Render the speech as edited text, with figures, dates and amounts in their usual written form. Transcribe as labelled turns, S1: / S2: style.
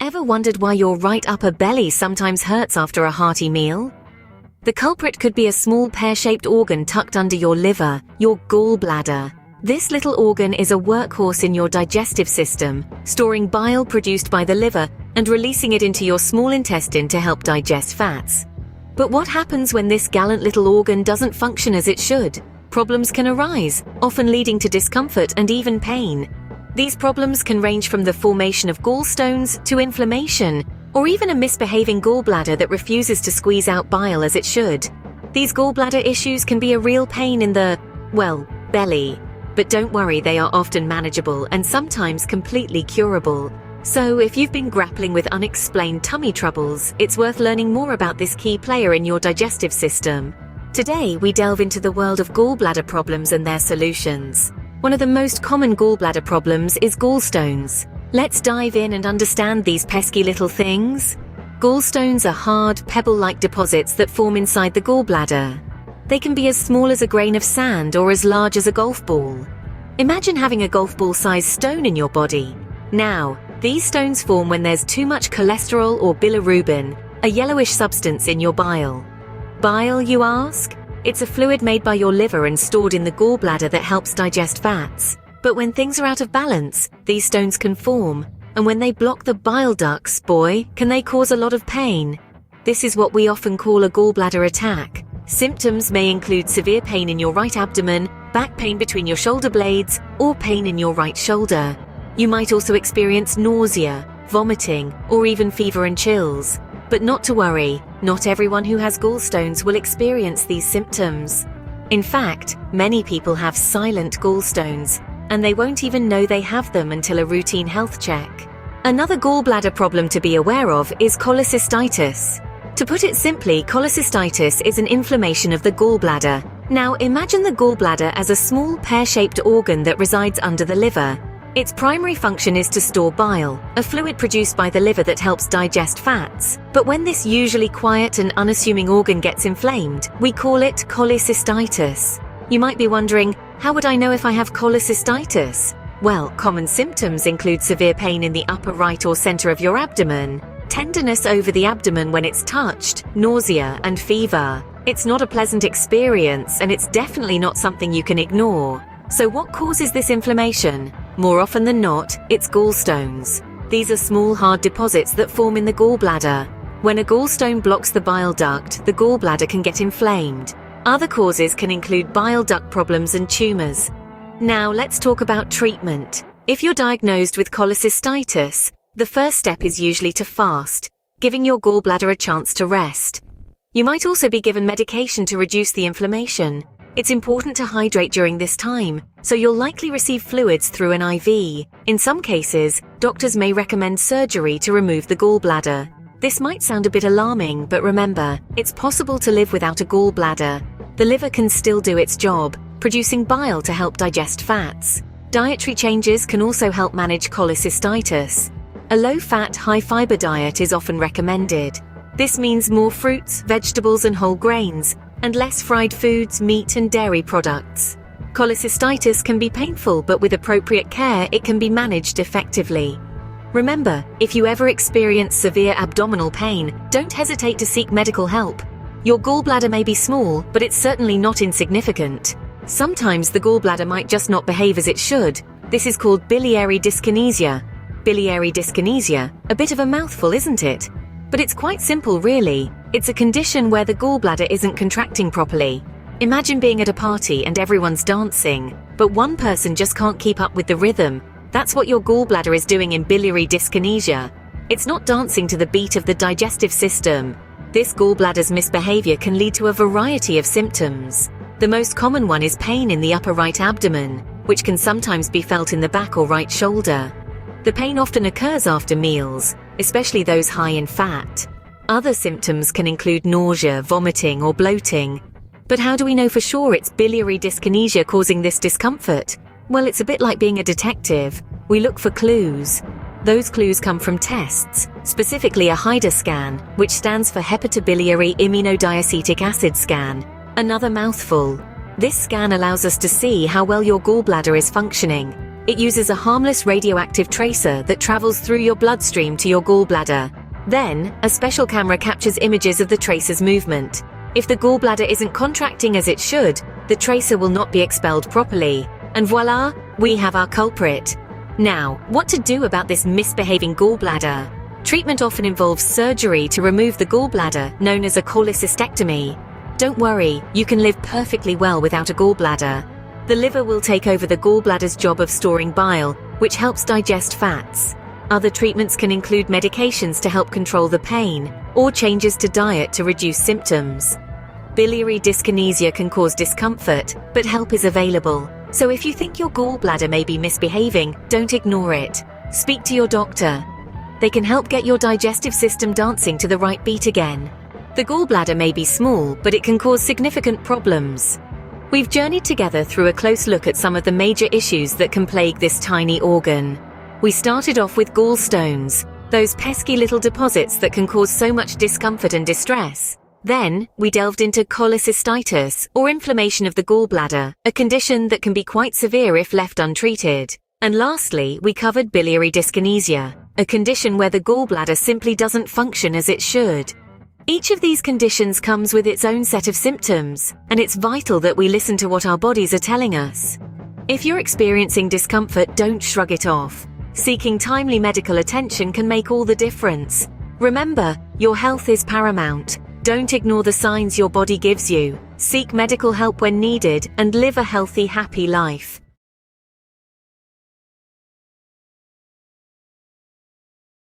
S1: Ever wondered why your right upper belly sometimes hurts after a hearty meal? The culprit could be a small pear-shaped organ tucked under your liver, your gallbladder. This little organ is a workhorse in your digestive system, storing bile produced by the liver and releasing it into your small intestine to help digest fats. But what happens when this gallant little organ doesn't function as it should? Problems can arise, often leading to discomfort and even pain. These problems can range from the formation of gallstones to inflammation, or even a misbehaving gallbladder that refuses to squeeze out bile as it should. These gallbladder issues can be a real pain in the, well, belly. But don't worry, they are often manageable and sometimes completely curable. So if you've been grappling with unexplained tummy troubles, it's worth learning more about this key player in your digestive system. Today, we delve into the world of gallbladder problems and their solutions. One of the most common gallbladder problems is gallstones. Let's dive in and understand these pesky little things. Gallstones are hard, pebble-like deposits that form inside the gallbladder. They can be as small as a grain of sand or as large as a golf ball. Imagine having a golf ball-sized stone in your body. Now, these stones form when there's too much cholesterol or bilirubin, a yellowish substance in your bile. Bile, you ask? It's a fluid made by your liver and stored in the gallbladder that helps digest fats. But when things are out of balance, these stones can form, and when they block the bile ducts, boy, can they cause a lot of pain. This is what we often call a gallbladder attack. Symptoms may include severe pain in your right abdomen, back pain between your shoulder blades, or pain in your right shoulder. You might also experience nausea, vomiting, or even fever and chills. But not to worry, not everyone who has gallstones will experience these symptoms. In fact, many people have silent gallstones, and they won't even know they have them until a routine health check. Another gallbladder problem to be aware of is cholecystitis. To put it simply, cholecystitis is an inflammation of the gallbladder. Now imagine the gallbladder as a small pear-shaped organ that resides under the liver. Its primary function is to store bile, a fluid produced by the liver that helps digest fats. But when this usually quiet and unassuming organ gets inflamed, we call it cholecystitis. You might be wondering, how would I know if I have cholecystitis? Well, common symptoms include severe pain in the upper right or center of your abdomen, tenderness over the abdomen when it's touched, nausea, and fever. It's not a pleasant experience, and it's definitely not something you can ignore. So what causes this inflammation? More often than not, it's gallstones. These are small, hard deposits that form in the gallbladder. When a gallstone blocks the bile duct, the gallbladder can get inflamed. Other causes can include bile duct problems and tumors. Now let's talk about treatment. If you're diagnosed with cholecystitis, the first step is usually to fast, giving your gallbladder a chance to rest. You might also be given medication to reduce the inflammation. It's important to hydrate during this time, so you'll likely receive fluids through an IV. In some cases, doctors may recommend surgery to remove the gallbladder. This might sound a bit alarming, but remember, it's possible to live without a gallbladder. The liver can still do its job, producing bile to help digest fats. Dietary changes can also help manage cholecystitis. A low-fat, high-fiber diet is often recommended. This means more fruits, vegetables, and whole grains, and less fried foods, meat, and dairy products. Cholecystitis can be painful, but with appropriate care, it can be managed effectively. Remember, if you ever experience severe abdominal pain, don't hesitate to seek medical help. Your gallbladder may be small, but it's certainly not insignificant. Sometimes the gallbladder might just not behave as it should. This is called biliary dyskinesia. Biliary dyskinesia, a bit of a mouthful, isn't it? But it's quite simple, really. It's a condition where the gallbladder isn't contracting properly. Imagine being at a party and everyone's dancing, but one person just can't keep up with the rhythm. That's what your gallbladder is doing in biliary dyskinesia. It's not dancing to the beat of the digestive system. This gallbladder's misbehavior can lead to a variety of symptoms. The most common one is pain in the upper right abdomen, which can sometimes be felt in the back or right shoulder. The pain often occurs after meals, especially those high in fat. Other symptoms can include nausea, vomiting, or bloating. But how do we know for sure it's biliary dyskinesia causing this discomfort? Well, it's a bit like being a detective. We look for clues. Those clues come from tests, specifically a HIDA scan, which stands for hepatobiliary immunodiacetic acid scan. Another mouthful. This scan allows us to see how well your gallbladder is functioning. It uses a harmless radioactive tracer that travels through your bloodstream to your gallbladder. Then, a special camera captures images of the tracer's movement. If the gallbladder isn't contracting as it should, the tracer will not be expelled properly. And voila, we have our culprit. Now, what to do about this misbehaving gallbladder? Treatment often involves surgery to remove the gallbladder, known as a cholecystectomy. Don't worry, you can live perfectly well without a gallbladder. The liver will take over the gallbladder's job of storing bile, which helps digest fats. Other treatments can include medications to help control the pain, or changes to diet to reduce symptoms. Biliary dyskinesia can cause discomfort, but help is available. So if you think your gallbladder may be misbehaving, don't ignore it. Speak to your doctor. They can help get your digestive system dancing to the right beat again. The gallbladder may be small, but it can cause significant problems. We've journeyed together through a close look at some of the major issues that can plague this tiny organ. We started off with gallstones, those pesky little deposits that can cause so much discomfort and distress. Then, we delved into cholecystitis, or inflammation of the gallbladder, a condition that can be quite severe if left untreated. And lastly, we covered biliary dyskinesia, a condition where the gallbladder simply doesn't function as it should. Each of these conditions comes with its own set of symptoms, and it's vital that we listen to what our bodies are telling us. If you're experiencing discomfort, don't shrug it off. Seeking timely medical attention can make all the difference. Remember, your health is paramount. Don't ignore the signs your body gives you. Seek medical help when needed and live a healthy, happy life.